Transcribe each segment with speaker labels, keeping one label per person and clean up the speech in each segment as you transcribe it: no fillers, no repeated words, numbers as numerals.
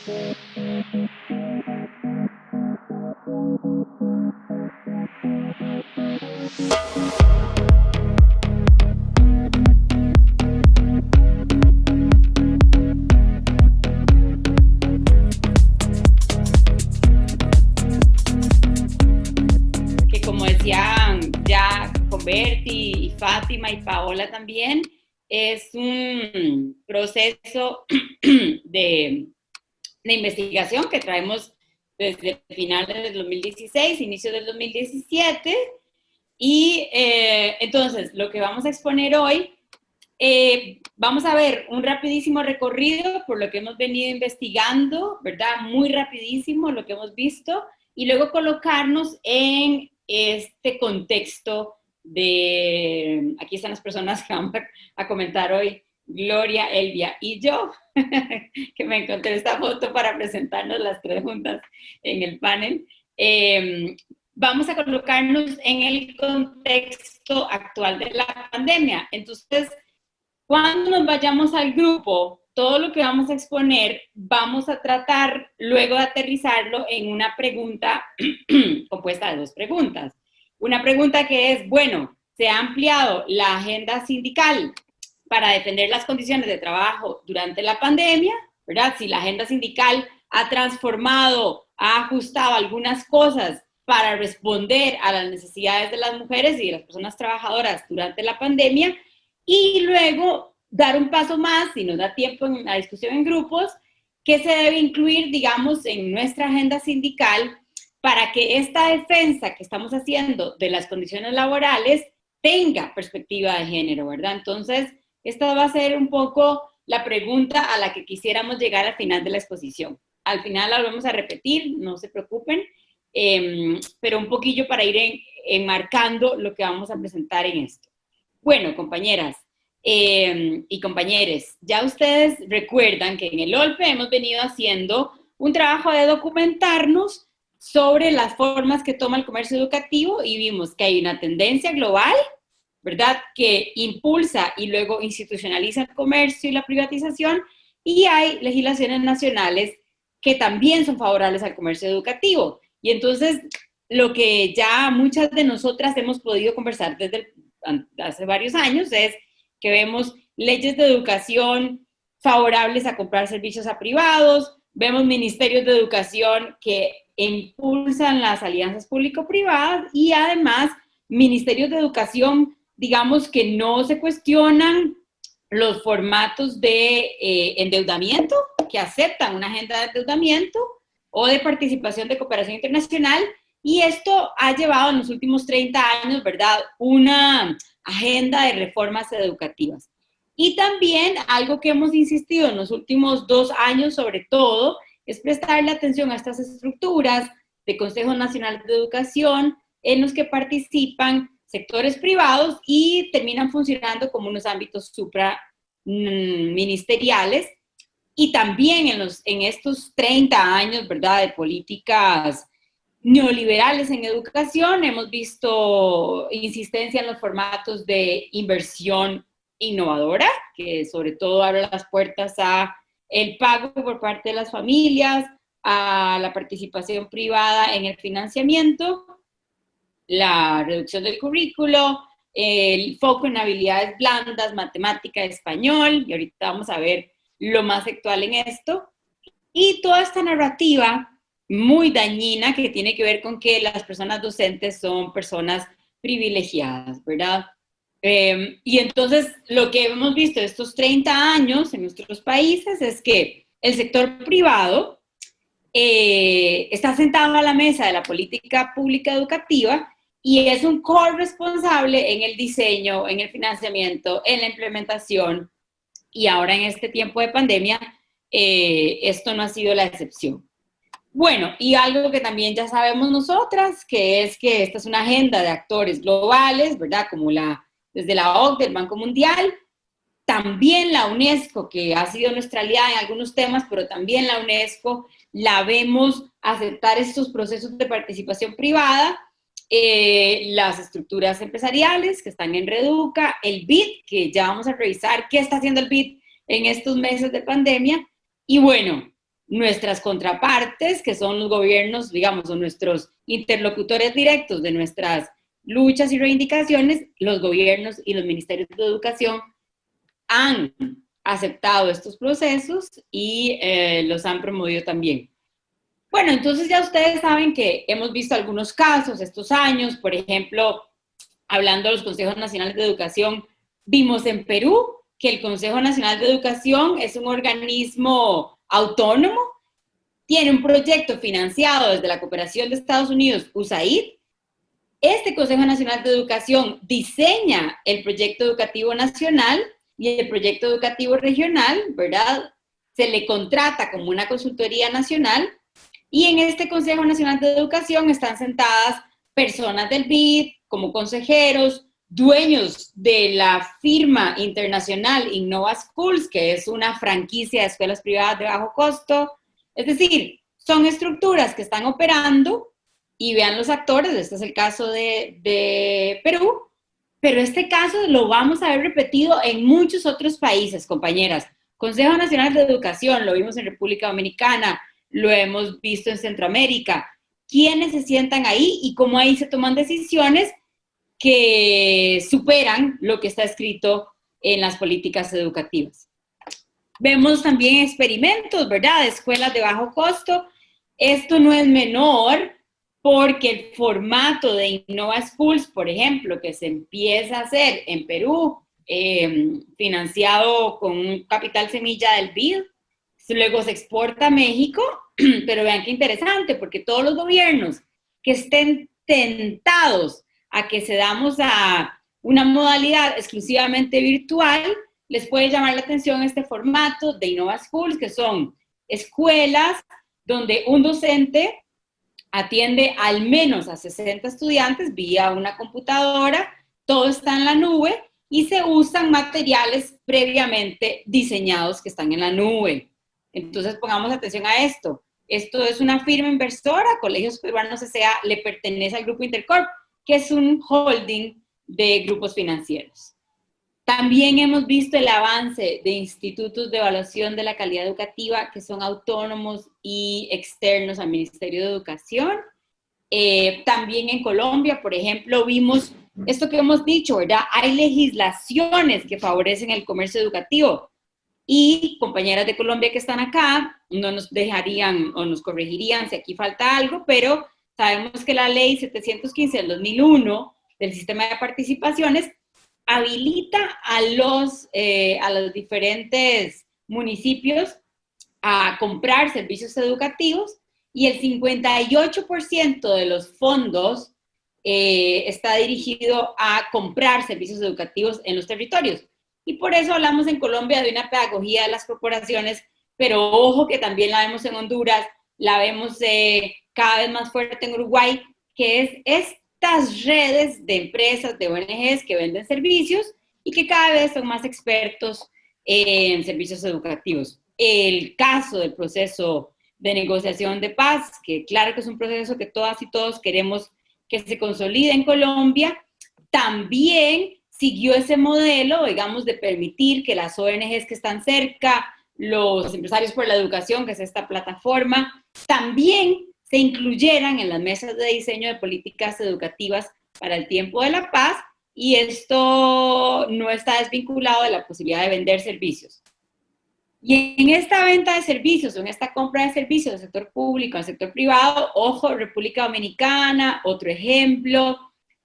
Speaker 1: Que como decían ya con Berti y Fátima y Paola también, es un proceso de investigación que traemos desde finales del 2016, inicio del 2017, y entonces lo que vamos a exponer hoy, vamos a ver un rapidísimo recorrido por lo que hemos venido investigando, ¿verdad? Muy rapidísimo lo que hemos visto, y luego colocarnos en este contexto de, aquí están las personas que van a comentar hoy, Gloria, Elvia y yo, que me encontré esta foto para presentarnos las tres juntas en el panel. Vamos a colocarnos en el contexto actual de la pandemia. Entonces, cuando nos vayamos al grupo, todo lo que vamos a exponer, vamos a tratar luego de aterrizarlo en una pregunta compuesta de dos preguntas. Una pregunta que es, bueno, ¿se ha ampliado la agenda sindical para defender las condiciones de trabajo durante la pandemia? ¿Verdad? Si la agenda sindical ha transformado, ha ajustado algunas cosas para responder a las necesidades de las mujeres y de las personas trabajadoras durante la pandemia, y luego dar un paso más, si nos da tiempo en la discusión en grupos, qué se debe incluir, digamos, en nuestra agenda sindical para que esta defensa que estamos haciendo de las condiciones laborales tenga perspectiva de género, ¿verdad? Entonces, esta va a ser un poco la pregunta a la que quisiéramos llegar al final de la exposición. Al final la vamos a repetir, no se preocupen, pero un poquillo para ir enmarcando lo que vamos a presentar en esto. Bueno, compañeras y compañeros, ya ustedes recuerdan que en el OLPE hemos venido haciendo un trabajo de documentarnos sobre las formas que toma el comercio educativo y vimos que hay una tendencia global, ¿verdad?, que impulsa y luego institucionaliza el comercio y la privatización, y hay legislaciones nacionales que también son favorables al comercio educativo. Y entonces, lo que ya muchas de nosotras hemos podido conversar desde hace varios años es que vemos leyes de educación favorables a comprar servicios a privados, vemos ministerios de educación que impulsan las alianzas público-privadas y además ministerios de educación, digamos, que no se cuestionan los formatos de endeudamiento, que aceptan una agenda de endeudamiento o de participación de cooperación internacional, y esto ha llevado en los últimos 30 años, ¿verdad?, una agenda de reformas educativas. Y también algo que hemos insistido en los últimos 2 años, sobre todo, es prestarle atención a estas estructuras de Consejos Nacionales de Educación en los que participan sectores privados y terminan funcionando como unos ámbitos supraministeriales. Y también en estos 30 años, ¿verdad?, de políticas neoliberales en educación, hemos visto insistencia en los formatos de inversión innovadora, que sobre todo abre las puertas a el pago por parte de las familias, a la participación privada en el financiamiento, la reducción del currículo, el foco en habilidades blandas, matemática, español, y ahorita vamos a ver lo más actual en esto, y toda esta narrativa muy dañina que tiene que ver con que las personas docentes son personas privilegiadas, ¿verdad? Y entonces lo que hemos visto estos 30 años en nuestros países es que el sector privado está sentado a la mesa de la política pública educativa y es un corresponsable en el diseño, en el financiamiento, en la implementación, y ahora en este tiempo de pandemia esto no ha sido la excepción. Bueno, y algo que también ya sabemos nosotras, que es que esta es una agenda de actores globales, ¿verdad? Como desde la OCDE, el Banco Mundial, también la UNESCO, que ha sido nuestra aliada en algunos temas, pero también la UNESCO la vemos aceptar estos procesos de participación privada, las estructuras empresariales que están en Reduca, el BID, que ya vamos a revisar qué está haciendo el BID en estos meses de pandemia, y bueno, nuestras contrapartes, que son los gobiernos, digamos, o nuestros interlocutores directos de nuestras luchas y reivindicaciones, los gobiernos y los ministerios de educación han aceptado estos procesos y los han promovido también. Bueno, entonces ya ustedes saben que hemos visto algunos casos estos años, por ejemplo, hablando de los Consejos Nacionales de Educación, vimos en Perú que el Consejo Nacional de Educación es un organismo autónomo, tiene un proyecto financiado desde la cooperación de Estados Unidos, USAID. Este Consejo Nacional de Educación diseña el proyecto educativo nacional y el proyecto educativo regional, ¿verdad? Se le contrata como una consultoría nacional y en este Consejo Nacional de Educación están sentadas personas del BID como consejeros, dueños de la firma internacional Innova Schools, que es una franquicia de escuelas privadas de bajo costo. Es decir, son estructuras que están operando y vean los actores, este es el caso de Perú, pero este caso lo vamos a ver repetido en muchos otros países, compañeras. Consejo Nacional de Educación, lo vimos en República Dominicana, lo hemos visto en Centroamérica. ¿Quiénes se sientan ahí y cómo ahí se toman decisiones que superan lo que está escrito en las políticas educativas? Vemos también experimentos, ¿verdad? De escuelas de bajo costo. Esto no es menor porque el formato de Innova Schools, por ejemplo, que se empieza a hacer en Perú, financiado con un capital semilla del BID, luego se exporta a México, pero vean qué interesante, porque todos los gobiernos que estén tentados a que cedamos a una modalidad exclusivamente virtual, les puede llamar la atención este formato de Innova Schools, que son escuelas donde un docente atiende al menos a 60 estudiantes vía una computadora, todo está en la nube y se usan materiales previamente diseñados que están en la nube. Entonces pongamos atención a esto. Esto es una firma inversora, Colegios Peruanos S.A. le pertenece al Grupo Intercorp, que es un holding de grupos financieros. También hemos visto el avance de institutos de evaluación de la calidad educativa que son autónomos y externos al Ministerio de Educación. También en Colombia, por ejemplo, vimos esto que hemos dicho, ¿verdad? Hay legislaciones que favorecen el comercio educativo y compañeras de Colombia que están acá no nos dejarían o nos corregirían si aquí falta algo, pero sabemos que la ley 715 del 2001 del sistema de participaciones habilita a los diferentes municipios a comprar servicios educativos y el 58% de los fondos está dirigido a comprar servicios educativos en los territorios. Y por eso hablamos en Colombia de una pedagogía de las corporaciones, pero ojo que también la vemos en Honduras, la vemos cada vez más fuerte en Uruguay, que es estas redes de empresas, de ONGs que venden servicios y que cada vez son más expertos en servicios educativos. El caso del proceso de negociación de paz, que claro que es un proceso que todas y todos queremos que se consolide en Colombia, también siguió ese modelo, digamos, de permitir que las ONGs que están cerca, los empresarios por la educación, que es esta plataforma, también se incluyeran en las mesas de diseño de políticas educativas para el tiempo de la paz, y esto no está desvinculado de la posibilidad de vender servicios. Y en esta venta de servicios, o en esta compra de servicios del sector público al sector privado, ojo, República Dominicana, otro ejemplo,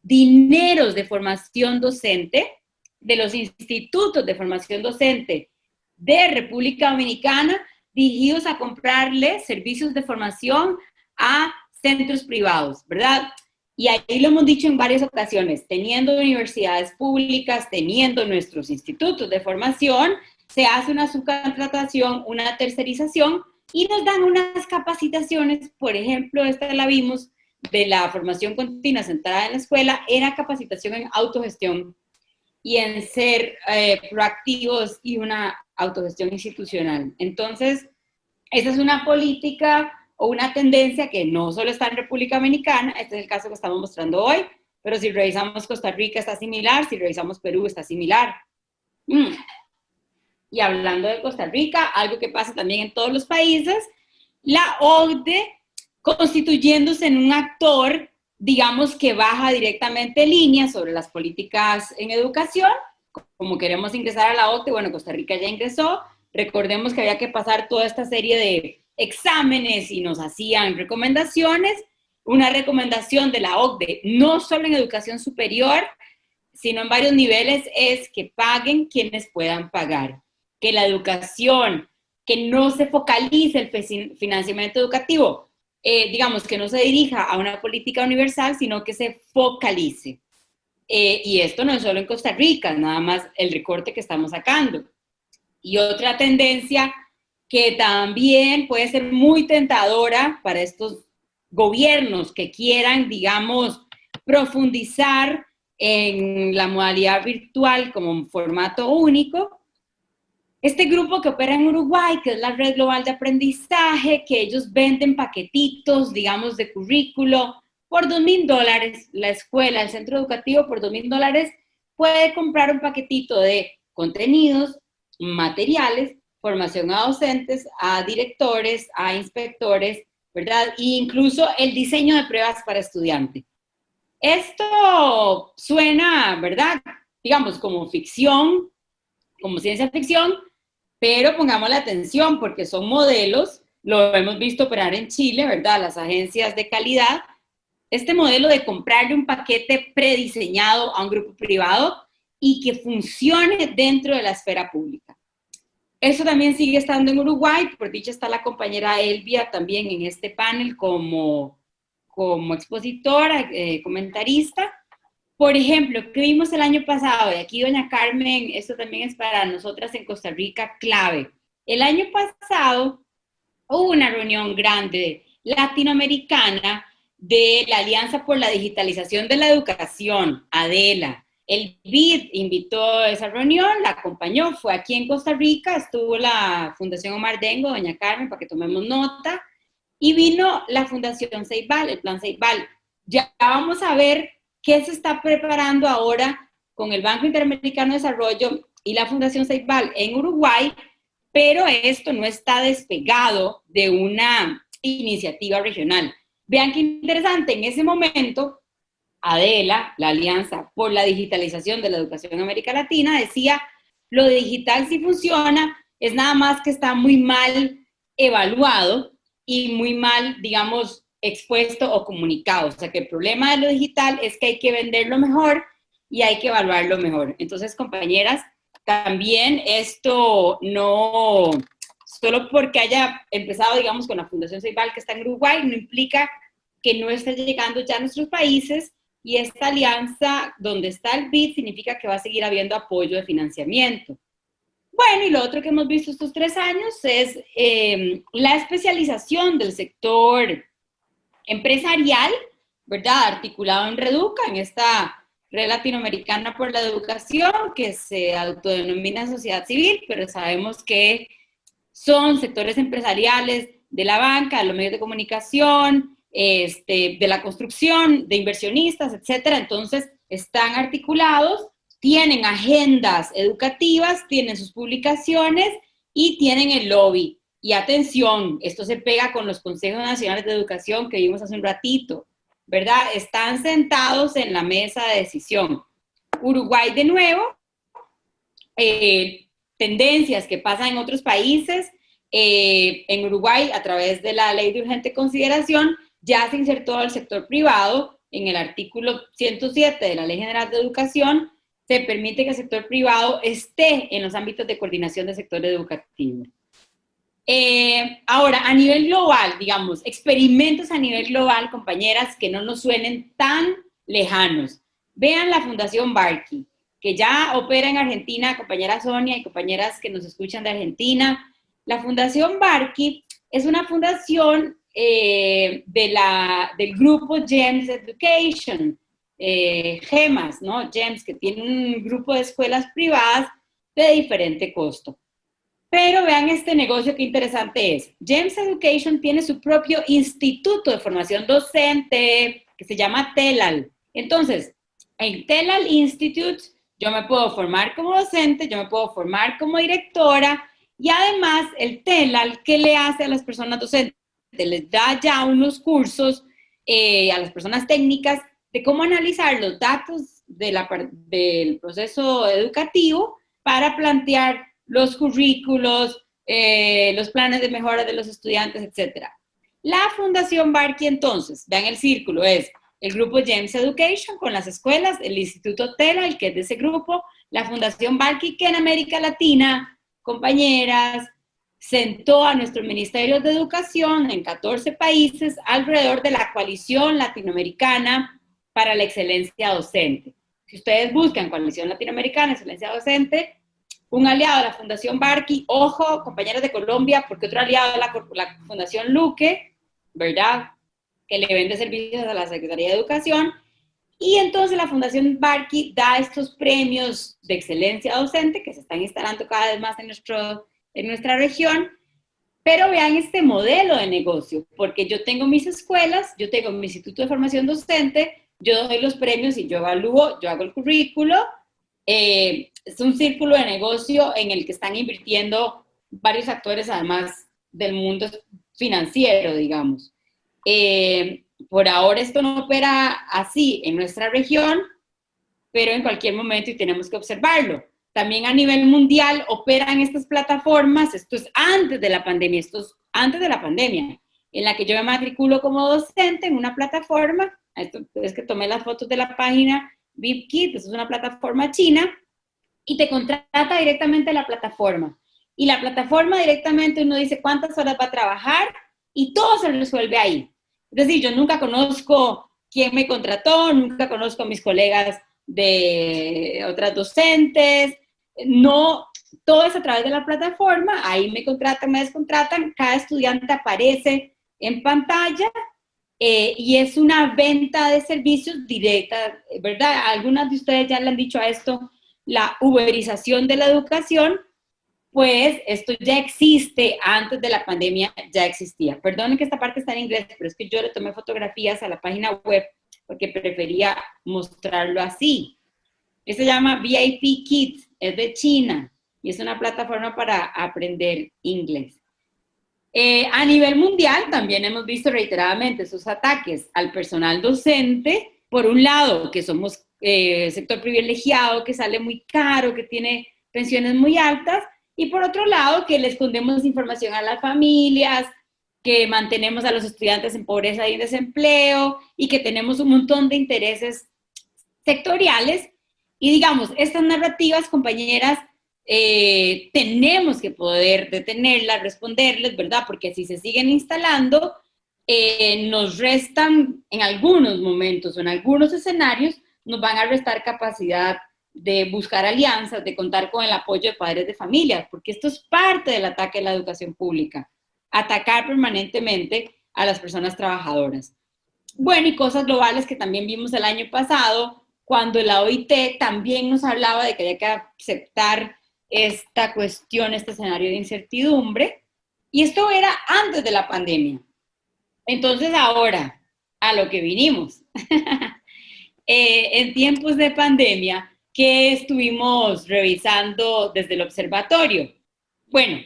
Speaker 1: dineros de formación docente, de los institutos de formación docente de República Dominicana, dirigidos a comprarle servicios de formación a centros privados, ¿verdad? Y ahí lo hemos dicho en varias ocasiones, teniendo universidades públicas, teniendo nuestros institutos de formación, se hace una subcontratación, una tercerización, y nos dan unas capacitaciones, por ejemplo, esta la vimos, de la formación continua centrada en la escuela, era capacitación en autogestión y en ser proactivos y una autogestión institucional. Entonces, esa es una política o una tendencia que no solo está en República Dominicana, este es el caso que estamos mostrando hoy, pero si revisamos Costa Rica está similar, si revisamos Perú está similar. Y hablando de Costa Rica, algo que pasa también en todos los países la OCDE constituyéndose en un actor, digamos, que baja directamente líneas sobre las políticas en educación. Como queremos ingresar a la OCDE, bueno, Costa Rica ya ingresó, recordemos que había que pasar toda esta serie de exámenes y nos hacían recomendaciones. Una recomendación de la OCDE, no solo en educación superior, sino en varios niveles, es que paguen quienes puedan pagar. Que la educación, que no se focalice el financiamiento educativo, digamos, que no se dirija a una política universal, sino que se focalice. Y esto no es solo en Costa Rica, nada más el recorte que estamos sacando. Y otra tendencia que también puede ser muy tentadora para estos gobiernos que quieran, digamos, profundizar en la modalidad virtual como un formato único. Este grupo que opera en Uruguay, que es la Red Global de Aprendizaje, que ellos venden paquetitos, digamos, de currículo por $2,000. La escuela, el centro educativo, por $2,000 puede comprar un paquetito de contenidos, materiales, formación a docentes, a directores, a inspectores, ¿verdad? E incluso el diseño de pruebas para estudiantes. Esto suena, ¿verdad? Digamos, como ficción, como ciencia ficción, pero pongamos la atención porque son modelos, lo hemos visto operar en Chile, ¿verdad? Las agencias de calidad, este modelo de comprarle un paquete prediseñado a un grupo privado y que funcione dentro de la esfera pública. Eso también sigue estando en Uruguay, por dicho está la compañera Elvia también en este panel como expositora, comentarista. Por ejemplo, ¿qué vimos el año pasado? Y aquí doña Carmen, esto también es para nosotras en Costa Rica clave. El año pasado hubo una reunión grande latinoamericana de la Alianza por la Digitalización de la Educación, ADELA. El BID invitó a esa reunión, la acompañó, fue aquí en Costa Rica, estuvo la Fundación Omar Dengo, doña Carmen, para que tomemos nota, y vino la Fundación Ceibal, el Plan Ceibal. Ya vamos a ver qué se está preparando ahora con el Banco Interamericano de Desarrollo y la Fundación Ceibal en Uruguay, pero esto no está despegado de una iniciativa regional. Vean qué interesante, en ese momento, ADELA, la Alianza por la Digitalización de la Educación en América Latina, decía, lo digital sí funciona, es nada más que está muy mal evaluado y muy mal, digamos, expuesto o comunicado. O sea, que el problema de lo digital es que hay que venderlo mejor y hay que evaluarlo mejor. Entonces, compañeras, también esto no, solo porque haya empezado, digamos, con la Fundación Ceibal que está en Uruguay, no implica que no esté llegando ya a nuestros países, y esta alianza donde está el BID significa que va a seguir habiendo apoyo de financiamiento. Bueno, y lo otro que hemos visto estos 3 años es la especialización del sector empresarial, ¿verdad? Articulado en Reduca, en esta Red Latinoamericana por la Educación, que se autodenomina sociedad civil, pero sabemos que son sectores empresariales de la banca, de los medios de comunicación, de la construcción, de inversionistas, etcétera. Entonces, están articulados, tienen agendas educativas, tienen sus publicaciones y tienen el lobby. Y atención, esto se pega con los Consejos Nacionales de Educación que vimos hace un ratito, ¿verdad? Están sentados en la mesa de decisión. Uruguay, de nuevo, tendencias que pasan en otros países. En Uruguay, a través de la Ley de Urgente Consideración, ya se insertó el sector privado. En el artículo 107 de la Ley General de Educación, se permite que el sector privado esté en los ámbitos de coordinación del sector educativo. Ahora, a nivel global, digamos, experimentos a nivel global, compañeras, que no nos suenen tan lejanos. Vean la Fundación Barkey, que ya opera en Argentina, compañera Sonia y compañeras que nos escuchan de Argentina. La Fundación Barkey es una fundación del grupo GEMS Education, GEMAS, ¿no? GEMS, que tiene un grupo de escuelas privadas de diferente costo. Pero vean este negocio, qué interesante es. GEMS Education tiene su propio instituto de formación docente que se llama TELAL. Entonces, en TELAL Institute yo me puedo formar como docente, yo me puedo formar como directora, y además el TELAL, ¿qué le hace a las personas docentes? les da ya unos cursos a las personas técnicas de cómo analizar los datos del proceso educativo para plantear los currículos, los planes de mejora de los estudiantes, etc. La Fundación Barky, entonces, vean el círculo, es el grupo James Education con las escuelas, el Instituto TELA, el que es de ese grupo, la Fundación Barky, que en América Latina, compañeras, sentó a nuestros ministerios de educación en 14 países alrededor de la coalición latinoamericana para la excelencia docente. Si ustedes buscan coalición latinoamericana, excelencia docente, un aliado de la Fundación Barky, ojo, compañeros de Colombia, porque otro aliado de la Fundación Luque, ¿verdad?, que le vende servicios a la Secretaría de Educación, y entonces la Fundación Barky da estos premios de excelencia docente que se están instalando cada vez más en nuestra región, pero vean este modelo de negocio, porque yo tengo mis escuelas, yo tengo mi instituto de formación docente, yo doy los premios y yo evalúo, yo hago el currículo, es un círculo de negocio en el que están invirtiendo varios actores, además del mundo financiero, digamos. Por ahora esto no opera así en nuestra región, pero en cualquier momento y tenemos que observarlo. También a nivel mundial operan estas plataformas, esto es antes de la pandemia, en la que yo me matriculo como docente en una plataforma, esto es que tomé las fotos de la página VipKid, es una plataforma china, y te contrata directamente la plataforma. Y la plataforma directamente uno dice cuántas horas va a trabajar y todo se resuelve ahí. Es decir, yo nunca conozco quién me contrató, nunca conozco a mis colegas de otras docentes, no, todo es a través de la plataforma, ahí me contratan, me descontratan, cada estudiante aparece en pantalla y es una venta de servicios directa, ¿verdad? Algunas de ustedes ya le han dicho a esto, la uberización de la educación, pues esto ya existe, antes de la pandemia ya existía. Perdonen que esta parte está en inglés, pero es que yo le tomé fotografías a la página web porque prefería mostrarlo así. Se llama VIP Kids, es de China y es una plataforma para aprender inglés. A nivel mundial también hemos visto reiteradamente esos ataques al personal docente, por un lado que somos sector privilegiado, que sale muy caro, que tiene pensiones muy altas, y por otro lado que le escondemos información a las familias, que mantenemos a los estudiantes en pobreza y en desempleo, y que tenemos un montón de intereses sectoriales. Y digamos, estas narrativas, compañeras, tenemos que poder detenerlas, responderles, ¿verdad? Porque si se siguen instalando, nos restan en algunos momentos o en algunos escenarios, nos van a restar capacidad de buscar alianzas, de contar con el apoyo de padres de familia, porque esto es parte del ataque a la educación pública, atacar permanentemente a las personas trabajadoras. Bueno, y cosas globales que también vimos el año pasado, cuando la OIT también nos hablaba de que había que aceptar esta cuestión, este escenario de incertidumbre, y esto era antes de la pandemia. Entonces ahora, a lo que vinimos. En tiempos de pandemia, ¿qué estuvimos revisando desde el observatorio? Bueno,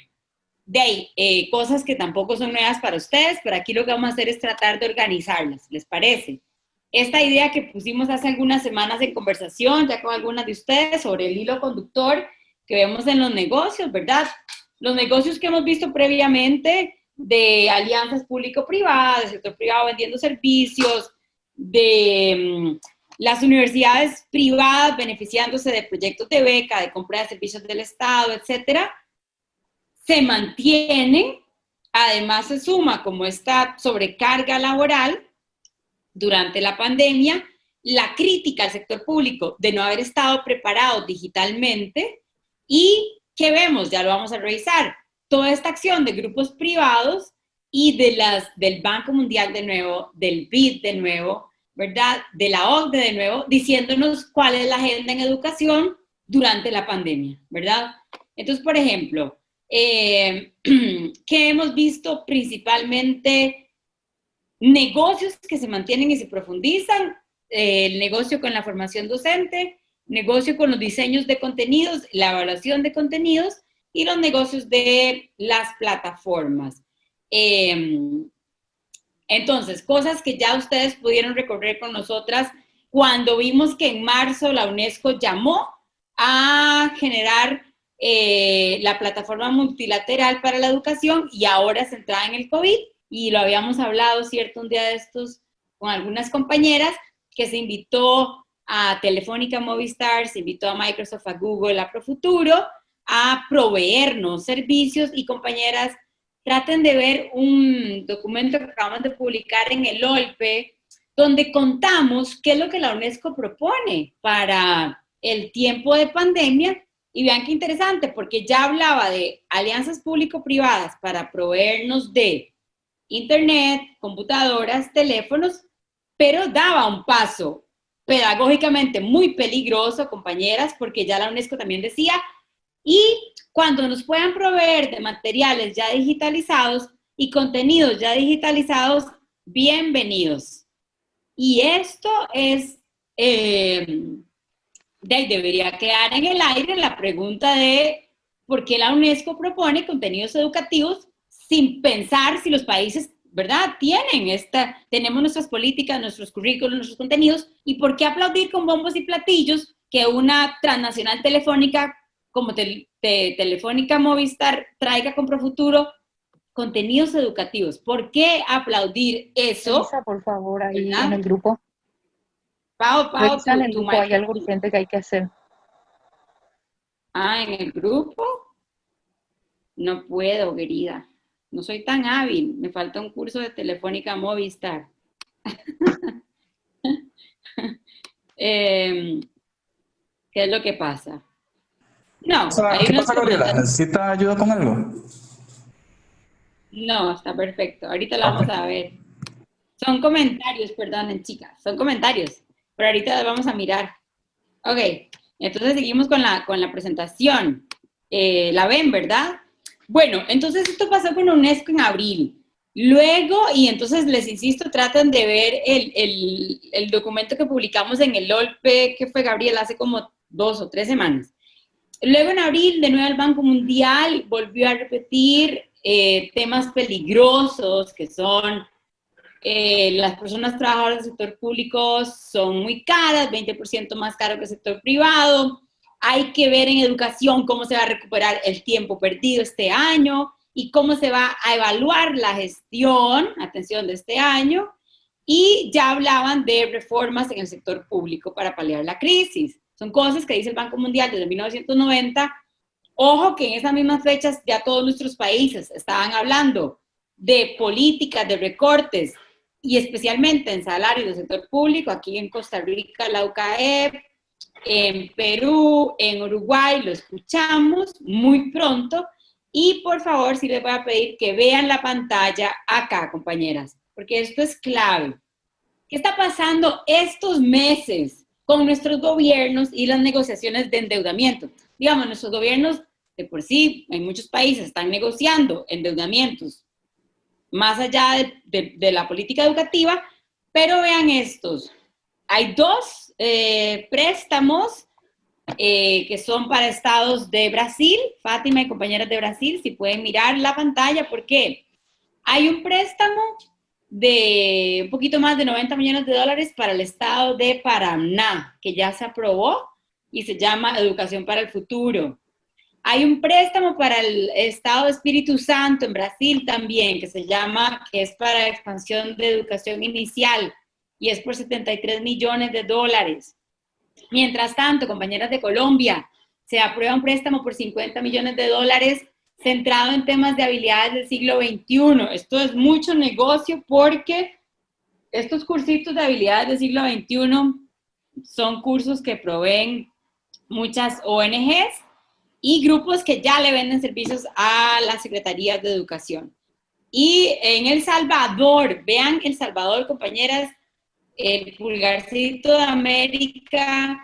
Speaker 1: de ahí, cosas que tampoco son nuevas para ustedes, pero aquí lo que vamos a hacer es tratar de organizarlas, ¿les parece? Esta idea que pusimos hace algunas semanas en conversación, ya con algunas de ustedes, sobre el hilo conductor que vemos en los negocios, ¿verdad? Los negocios que hemos visto previamente de alianzas público-privadas, del sector privado vendiendo servicios, de las universidades privadas beneficiándose de proyectos de beca, de compra de servicios del Estado, etcétera, se mantienen. Además se suma como esta sobrecarga laboral durante la pandemia, la crítica al sector público de no haber estado preparado digitalmente. ¿Y qué vemos? Ya lo vamos a revisar. Toda esta acción de grupos privados y del Banco Mundial de nuevo, del BID de nuevo, ¿verdad? De la OCDE de nuevo, diciéndonos cuál es la agenda en educación durante la pandemia, ¿verdad? Entonces, por ejemplo, ¿qué hemos visto? Principalmente negocios que se mantienen y se profundizan, el negocio con la formación docente, negocio con los diseños de contenidos, la evaluación de contenidos y los negocios de las plataformas. Entonces, cosas que ya ustedes pudieron recorrer con nosotras cuando vimos que en marzo la UNESCO llamó a generar la plataforma multilateral para la educación y ahora centrada en el COVID, y lo habíamos hablado, ¿cierto? Un día de estos con algunas compañeras, que se invitó a Telefónica Movistar, se invitó a Microsoft, a Google, a Profuturo, a proveernos servicios. Y compañeras, traten de ver un documento que acabamos de publicar en el OLPE, donde contamos qué es lo que la UNESCO propone para el tiempo de pandemia. Y vean qué interesante, porque ya hablaba de alianzas público-privadas para proveernos de internet, computadoras, teléfonos, pero daba un paso pedagógicamente muy peligroso, compañeras, porque ya la UNESCO también decía, y cuando nos puedan proveer de materiales ya digitalizados y contenidos ya digitalizados, bienvenidos. Y esto es, debería quedar en el aire la pregunta de por qué la UNESCO propone contenidos educativos sin pensar si los países, ¿verdad?, tenemos nuestras políticas, nuestros currículos, nuestros contenidos, y por qué aplaudir con bombos y platillos que una transnacional telefónica como Telefónica Movistar traiga con Profuturo contenidos educativos. ¿Por qué aplaudir eso?
Speaker 2: Revisa, por favor, ahí
Speaker 1: ¿Verdad?
Speaker 2: en el grupo.
Speaker 1: Pau,
Speaker 2: Revisa en el grupo, hay algo urgente que hay que hacer.
Speaker 1: Ah, en el grupo. No puedo, querida. No soy tan hábil. Me falta un curso de Telefónica Movistar. ¿Qué es lo que pasa? No, hay
Speaker 3: ¿Qué
Speaker 1: unas
Speaker 3: pasa, Gabriela?
Speaker 1: recomendaciones.
Speaker 3: ¿Necesita ayuda con algo?
Speaker 1: No, está perfecto. Ahorita la vamos
Speaker 3: Ok.
Speaker 1: a ver. Son comentarios, perdonen, chicas. Son comentarios. Pero ahorita las vamos a mirar. Ok, entonces seguimos con la presentación. La ven, ¿verdad? Bueno, entonces esto pasó con UNESCO en abril. Luego, y entonces les insisto, tratan de ver el documento que publicamos en el OLPE, que fue, Gabriel, hace como 2 o 3 semanas. Luego en abril, de nuevo el Banco Mundial volvió a repetir temas peligrosos que son las personas trabajadoras del sector público son muy caras, 20% más caro que el sector privado. Hay que ver en educación cómo se va a recuperar el tiempo perdido este año y cómo se va a evaluar la gestión, atención, de este año. Y ya hablaban de reformas en el sector público para paliar la crisis. Son cosas que dice el Banco Mundial desde 1990. Ojo que en esas mismas fechas ya todos nuestros países estaban hablando de políticas de recortes, y especialmente en salarios del sector público. Aquí en Costa Rica, la UCAEP, en Perú, en Uruguay, lo escuchamos muy pronto. Y por favor, sí les voy a pedir que vean la pantalla acá, compañeras, porque esto es clave. ¿Qué está pasando estos meses con nuestros gobiernos y las negociaciones de endeudamiento? Digamos, nuestros gobiernos de por sí, en muchos países, están negociando endeudamientos más allá de la política educativa, pero vean estos. Hay 2 préstamos que son para estados de Brasil. Fátima y compañeras de Brasil, si pueden mirar la pantalla, porque hay un préstamo de un poquito más de 90 millones de dólares para el estado de Paraná, que ya se aprobó y se llama Educación para el Futuro. Hay un préstamo para el estado de Espíritu Santo en Brasil también, que es para expansión de educación inicial, y es por 73 millones de dólares. Mientras tanto, compañeras de Colombia, se aprueba un préstamo por 50 millones de dólares centrado en temas de habilidades del siglo XXI. Esto es mucho negocio porque estos cursitos de habilidades del siglo XXI son cursos que proveen muchas ONGs y grupos que ya le venden servicios a las secretarías de educación. Y en El Salvador, vean El Salvador, compañeras, el pulgarcito de América,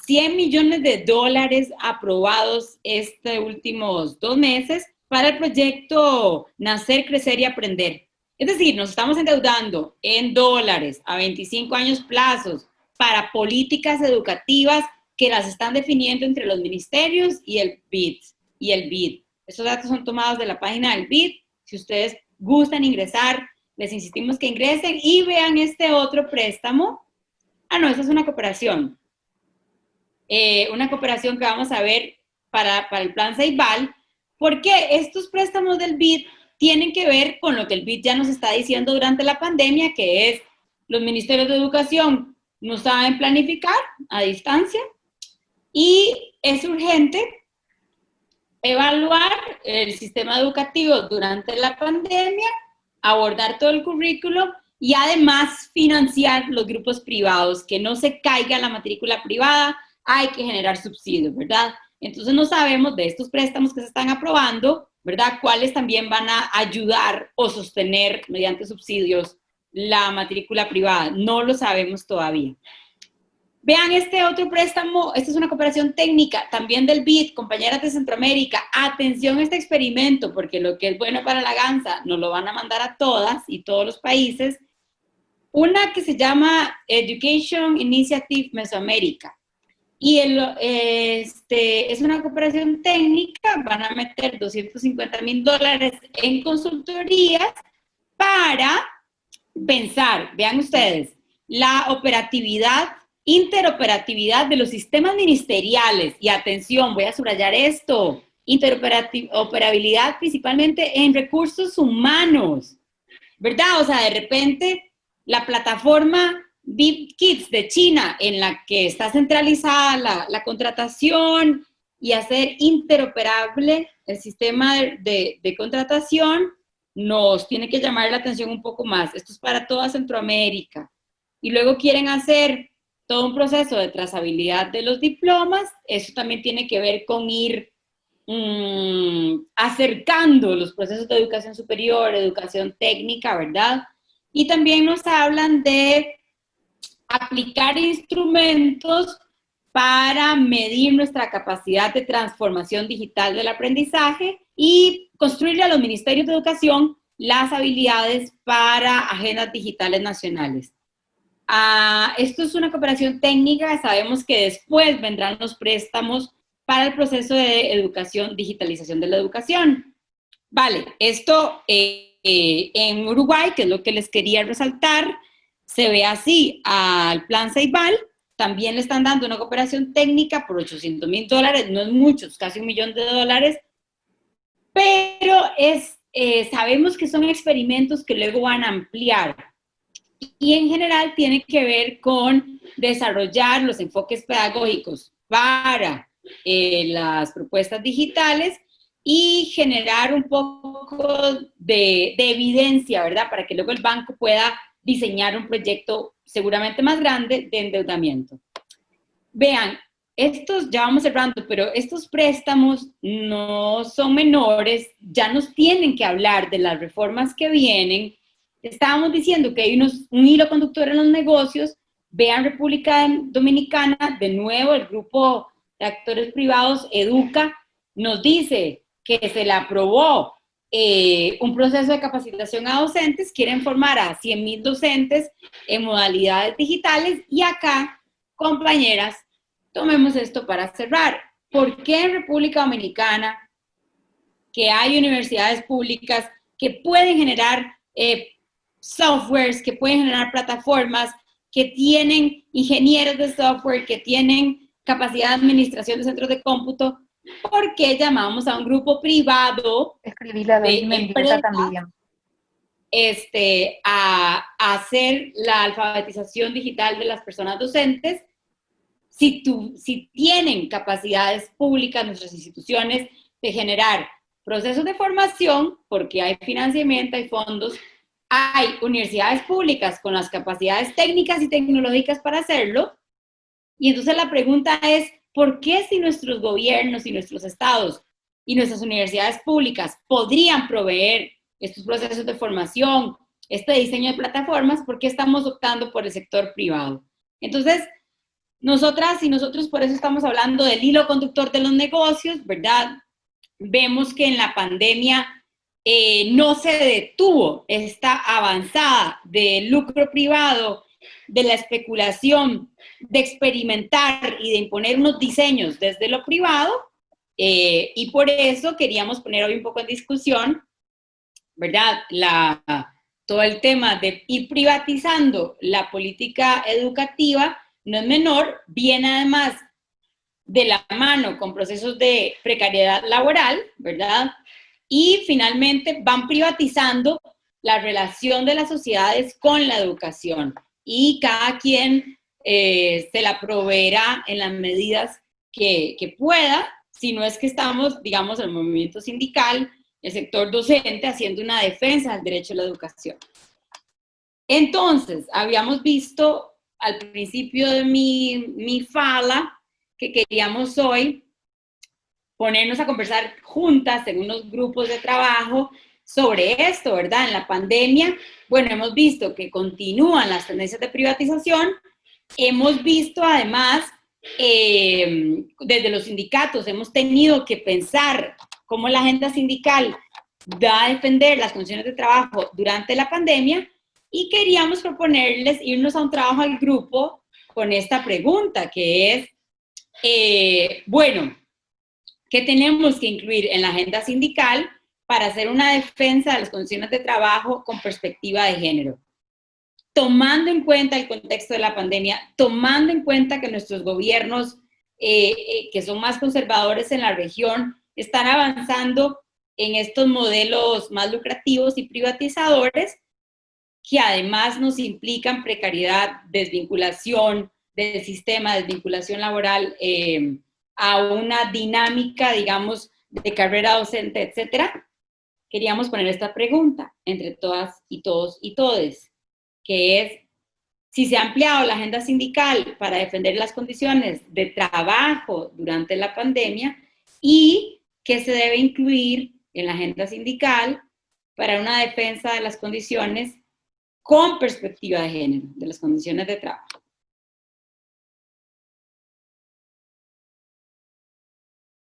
Speaker 1: 100 millones de dólares aprobados estos últimos 2 meses para el proyecto Nacer, Crecer y Aprender. Es decir, nos estamos endeudando en dólares a 25 años plazos para políticas educativas que las están definiendo entre los ministerios y el BID. Estos datos son tomados de la página del BID. Si ustedes gustan ingresar les insistimos que ingresen y vean este otro préstamo. Ah, no, esa es una cooperación. Una cooperación que vamos a ver para el plan Ceibal, porque estos préstamos del BID tienen que ver con lo que el BID ya nos está diciendo durante la pandemia, que es los ministerios de educación no saben planificar a distancia y es urgente evaluar el sistema educativo durante la pandemia, abordar todo el currículo y además financiar los grupos privados, que no se caiga la matrícula privada, hay que generar subsidios, ¿verdad? Entonces no sabemos de estos préstamos que se están aprobando, ¿verdad? Cuáles también van a ayudar o sostener mediante subsidios la matrícula privada. No lo sabemos todavía. Vean este otro préstamo, esta es una cooperación técnica, también del BID, compañeras de Centroamérica. Atención a este experimento, porque lo que es bueno para la gansa nos lo van a mandar a todas y todos los países. Una que se llama Education Initiative Mesoamérica. Y es una cooperación técnica, van a meter $250,000 en consultorías para pensar, vean ustedes, la operatividad, interoperatividad de los sistemas ministeriales. Y atención, voy a subrayar esto, interoperabilidad principalmente en recursos humanos, ¿verdad? O sea, de repente la plataforma BibKids de China, en la que está centralizada la contratación y hacer interoperable el sistema de contratación, nos tiene que llamar la atención un poco más. Esto es para toda Centroamérica. Y luego quieren hacer todo un proceso de trazabilidad de los diplomas. Eso también tiene que ver con ir acercando los procesos de educación superior, educación técnica, ¿verdad? Y también nos hablan de aplicar instrumentos para medir nuestra capacidad de transformación digital del aprendizaje y construirle a los ministerios de educación las habilidades para agendas digitales nacionales. Esto es una cooperación técnica, sabemos que después vendrán los préstamos para el proceso de educación, digitalización de la educación. Vale, esto en Uruguay, que es lo que les quería resaltar, se ve así al plan Ceibal. También le están dando una cooperación técnica por $800,000, no es mucho, es casi $1 millón, pero sabemos que son experimentos que luego van a ampliar. Y en general tiene que ver con desarrollar los enfoques pedagógicos para las propuestas digitales y generar un poco de evidencia, ¿verdad? Para que luego el banco pueda diseñar un proyecto seguramente más grande de endeudamiento. Vean, estos, ya vamos cerrando, pero estos préstamos no son menores, ya nos tienen que hablar de las reformas que vienen. Estábamos diciendo que hay un hilo conductor en los negocios. Vean República Dominicana, de nuevo el grupo de actores privados, Educa, nos dice que se le aprobó un proceso de capacitación a docentes, quieren formar a 100,000 docentes en modalidades digitales y acá, compañeras, tomemos esto para cerrar. ¿Por qué en República Dominicana, que hay universidades públicas que pueden generar softwares, que pueden generar plataformas, que tienen ingenieros de software, que tienen capacidad de administración de centros de cómputo, ¿por qué llamamos a un grupo privado de empresas a hacer la alfabetización digital de las personas docentes? Si tienen capacidades públicas nuestras instituciones de generar procesos de formación, porque hay financiamiento, hay fondos, hay universidades públicas con las capacidades técnicas y tecnológicas para hacerlo, y entonces la pregunta es, ¿por qué si nuestros gobiernos y nuestros estados y nuestras universidades públicas podrían proveer estos procesos de formación, este diseño de plataformas, por qué estamos optando por el sector privado? Entonces, nosotras y nosotros por eso estamos hablando del hilo conductor de los negocios, ¿verdad? Vemos que en la pandemia no se detuvo esta avanzada del lucro privado, de la especulación, de experimentar y de imponer unos diseños desde lo privado, y por eso queríamos poner hoy un poco en discusión, ¿verdad? todo el tema de ir privatizando la política educativa no es menor, viene además de la mano con procesos de precariedad laboral, ¿verdad? Y finalmente van privatizando la relación de las sociedades con la educación y cada quien se la proveerá en las medidas que pueda, si no es que estamos, digamos, el movimiento sindical, el sector docente, haciendo una defensa del derecho a la educación. Entonces, habíamos visto al principio de mi fala que queríamos hoy ponernos a conversar juntas en unos grupos de trabajo sobre esto, ¿verdad? En la pandemia, bueno, hemos visto que continúan las tendencias de privatización, hemos visto además, desde los sindicatos, hemos tenido que pensar cómo la agenda sindical va a defender las condiciones de trabajo durante la pandemia y queríamos proponerles irnos a un trabajo al grupo con esta pregunta, que es, bueno, ¿qué tenemos que incluir en la agenda sindical para hacer una defensa de las condiciones de trabajo con perspectiva de género? Tomando en cuenta el contexto de la pandemia, tomando en cuenta que nuestros gobiernos, que son más conservadores en la región, están avanzando en estos modelos más lucrativos y privatizadores, que además nos implican precariedad, desvinculación del sistema, desvinculación laboral, a una dinámica, digamos, de carrera docente, etcétera. Queríamos poner esta pregunta entre todas y todos y todes, que es, si se ha ampliado la agenda sindical para defender las condiciones de trabajo durante la pandemia y qué se debe incluir en la agenda sindical para una defensa de las condiciones con perspectiva de género, de las condiciones de trabajo.